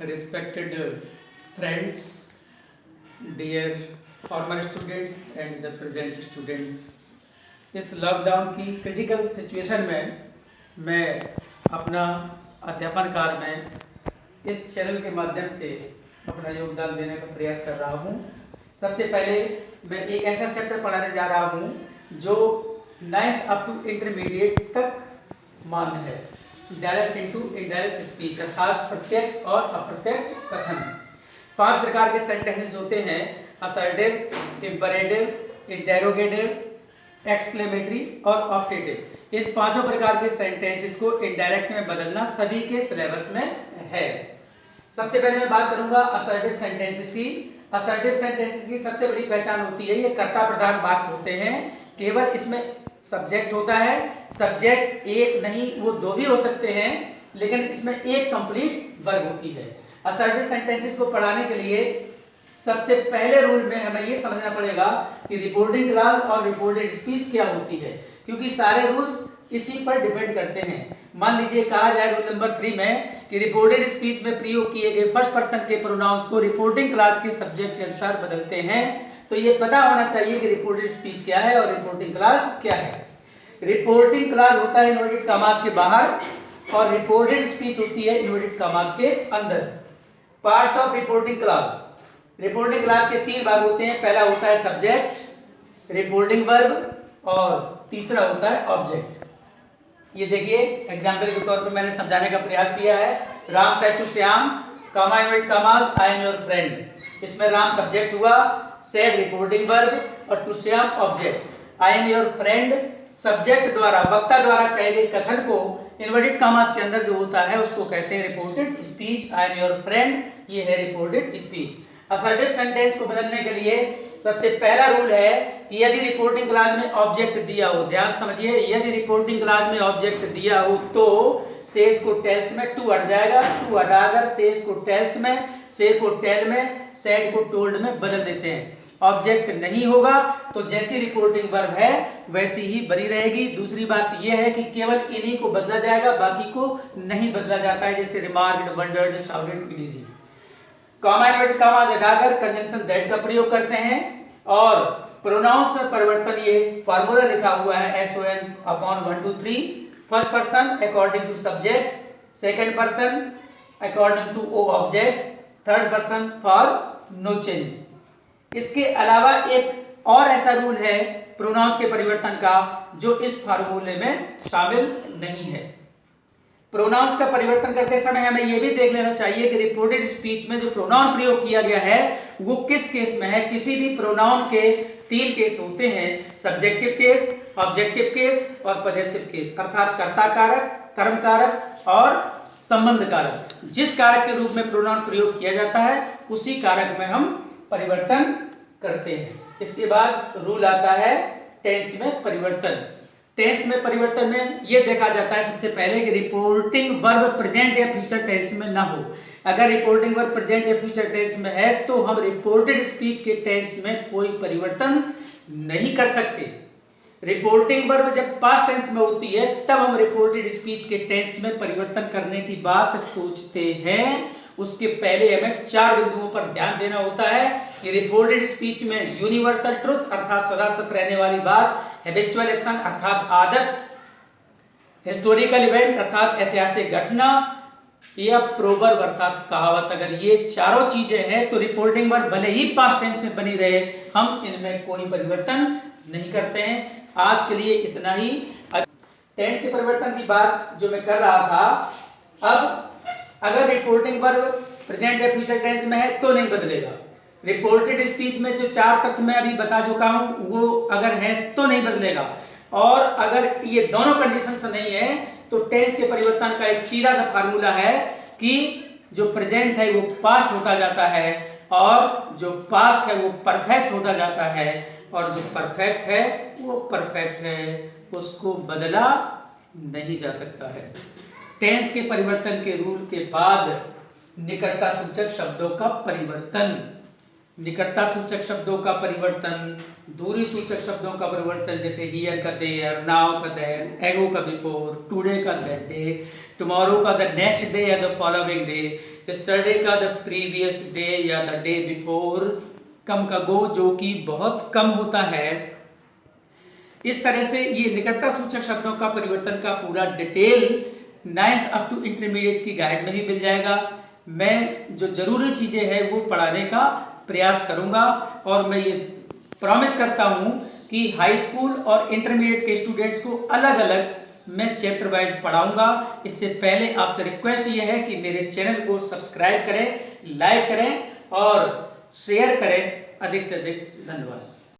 respected friends, dear former students and the present students, इस lockdown की critical situation में मैं अपना अध्यापन कार्य में इस चैनल के माध्यम से अपना योगदान देने का प्रयास कर रहा हूँ। सबसे पहले मैं एक ऐसा चैप्टर पढ़ाने जा रहा हूँ जो 9th अप टू इंटरमीडिएट तक मान्य है। डायरेक्ट इनटू इनडायरेक्ट स्पीच अर्थात प्रत्यक्ष और अप्रत्यक्ष कथन। 5 प्रकार के सेंटेंसेस होते हैं: असर्टिव, इंपरेटिव, इंटेरोगेटिव, एक्सक्लेमेटरी और ऑप्टेटिव। इन 5 प्रकार के सेंटेंसेस को इनडायरेक्ट में बदलना सभी के सिलेबस में है। सबसे पहले मैं बात करूंगा असर्टिव सेंटेंसेस की। असर्टिव सेंटेंसेस की सबसे बड़ी पहचान होती है ये कर्ता प्रधान वाक्य होते हैं। केवल इसमें सब्जेक्ट होता है। सब्जेक्ट एक नहीं वो 2 भी हो सकते हैं, लेकिन इसमें एक कंप्लीट वर्ब होती है। असर्टिव सेंटेंसेस को पढ़ाने के लिए सबसे पहले रूल में हमें ये समझना पड़ेगा कि रिपोर्टिंग क्लास और रिपोर्टेड स्पीच क्या होती है, क्योंकि सारे रूल्स इसी पर डिपेंड करते हैं। मान लीजिए कहा जाए रूल नंबर 3 में कि रिपोर्टेड स्पीच में प्रयोग किए गए फर्स्ट पर्सन के प्रोनाउंस को रिपोर्टिंग क्लास के सब्जेक्ट के अनुसार बदलते हैं, तो ये पता होना चाहिए कि रिपोर्टेड स्पीच क्या है और रिपोर्टिंग क्लास क्या है। रिपोर्टिंग क्लास होता है इन्वर्टेड कॉमास के बाहर और रिपोर्टेड स्पीच होती है इन्वर्टेड कॉमास के अंदर। Parts of reporting class. Reporting class के 3 भाग होते हैं। पहला होता है सब्जेक्ट, रिपोर्टिंग वर्ब और तीसरा होता है ऑब्जेक्ट। ये देखिए एग्जांपल के तौर पर मैंने समझाने का प्रयास किया है। Ram said to Shyam, comma inverted commas, I am your friend. इसमें राम सब्जेक्ट हुआ, सेड रिपोर्टिंग वर्ब और to Shyam object. I am your friend subject द्वारा वक्ता द्वारा कहे गए कथन को इन्वर्टेड कॉमास के अंदर जो होता है उसको कहते हैं reported speech. I am your friend, ये है रिपोर्टेड स्पीच। असर्टिव सेंटेंस को बदलने के लिए सबसे पहला रूल है कि यदि रिपोर्टिंग क्लास में ऑब्जेक्ट दिया हो, ध्यान समझिए, यदि रिपोर्टिंग क्लास में ऑब्जेक्ट दिया हो तो सेज को टेल्स में टू हट जाएगा। टू हटाकर सेज को टेल्स में, सेज को टेल में, सेड को टोल्ड में बदल देते हैं। ऑब्जेक्ट नहीं होगा तो जैसी रिपोर्टिंग वर्ब है वैसी ही बनी रहेगी। दूसरी बात यह है कि केवल इन्हीं को बदला जाएगा, बाकी को नहीं बदला जाता है, जैसे रिमार्क्ड, वंडर्ड, शाउटेड, इलीजी। कॉमा इन्वर्टेड कॉमा हटाकर कंजंक्शन दैट का प्रयोग करते हैं और प्रोनाउंस में परिवर्तन ये फार्मूला लिखा हुआ है SON upon 1 2 3। First person according to subject, second person according to O object, third person for no change. इसके अलावा एक और ऐसा रूल है प्रोनाउंस के परिवर्तन का जो इस फार्मूले में शामिल नहीं है। प्रोनाउंस का परिवर्तन करते समय हमें यह भी देख लेना चाहिए कि रिपोर्टेड स्पीच में जो प्रोनाउन प्रयोग किया गया है वो किस केस में है। किसी भी प्रोनाउन के 3 केस होते हैं: सब्जेक्टिव केस, ऑब्जेक्टिव केस और पजेसिव केस, अर्थात कर्ता कारक, कर्म कारक और संबंध कारक। जिस कारक के रूप में प्रोनाउन प्रयोग किया जाता है उसी कारक में हम परिवर्तन करते हैं। इसके बाद रूल आता है टेंस में परिवर्तन। टेंस में परिवर्तन में यह देखा जाता है सबसे पहले कि रिपोर्टिंग वर्ब प्रेजेंट या फ्यूचर टेंस में ना हो। अगर रिपोर्टिंग वर्ब प्रेजेंट या फ्यूचर टेंस में है तो हम रिपोर्टेड स्पीच के टेंस में कोई परिवर्तन नहीं कर सकते। रिपोर्टिंग वर्ब जब पास्ट टेंस में होती है तब हम रिपोर्टेड स्पीच के टेंस में परिवर्तन करने की बात सोचते हैं। उसके पहले हमें 4 बिंदुओं पर ध्यान देना होता है कि रिपोर्टेड स्पीच में यूनिवर्सल ट्रुथ अर्थात सदा सत्य रहने वाली बात, हैबिचुअल एक्शन अर्थात आदत, हिस्टोरिकल इवेंट अर्थात ऐतिहासिक घटना या प्रोवर्ब अर्थात कहावत, अगर ये चारों चीजें हैं तो रिपोर्टिंग वर्ब भले ही पास्ट टेंस में बनी रहे हम इनमें कोई परिवर्तन नहीं करते हैं। आज के लिए इतना ही। टेंस के परिवर्तन की बात जो मैं कर रहा था, अब अगर रिपोर्टिंग वर्ब प्रेजेंट या फ्यूचर टेंस में है तो नहीं बदलेगा। रिपोर्टेड स्पीच में जो 4 तथ्य मैं अभी बता चुका हूं वो अगर है तो नहीं बदलेगा। और अगर ये दोनों कंडीशंस नहीं है तो टेंस के परिवर्तन का एक सीधा सा फार्मूला है कि जो प्रेजेंट है वो पास्ट होता जाता है और जो पास्ट है वो परफेक्ट होता जाता है और जो परफेक्ट है वो परफेक्ट है, उसको बदला नहीं जा सकता है। टेंस के परिवर्तन के रूल के बाद निकटता सूचक शब्दों का परिवर्तन। निकटता सूचक शब्दों का परिवर्तन, दूरी सूचक शब्दों का परिवर्तन, जैसे हियर का देयर, नाउ का देन, एगो का बिफोर, टुडे का दैट डे, टुमारो का द नेक्स्ट डे या द फॉलोइंग डे, यस्टरडे का द प्रीवियस डे या द डे बिफोर, कम का गो जो कि बहुत कम होता है। इस तरह से ये निकटता सूचक शब्दों का परिवर्तन का पूरा detail 9th up to intermediate की गाइड में ही मिल जाएगा। मैं जो जरूरी चीजें हैं वो पढ़ाने का प्रयास करूंगा और मैं ये प्रॉमिस करता हूं कि हाई स्कूल और इंटरमीडिएट के स्टूडेंट्स को अलग अलग मैं चैप्टर वाइज पढ़ाऊंगा। इससे पहले आपसे रिक्वेस्ट ये है कि मेरे चैनल को सब्सक्राइब करें, लाइक करें और शेयर करें। अधिक से अधिक धन्यवाद।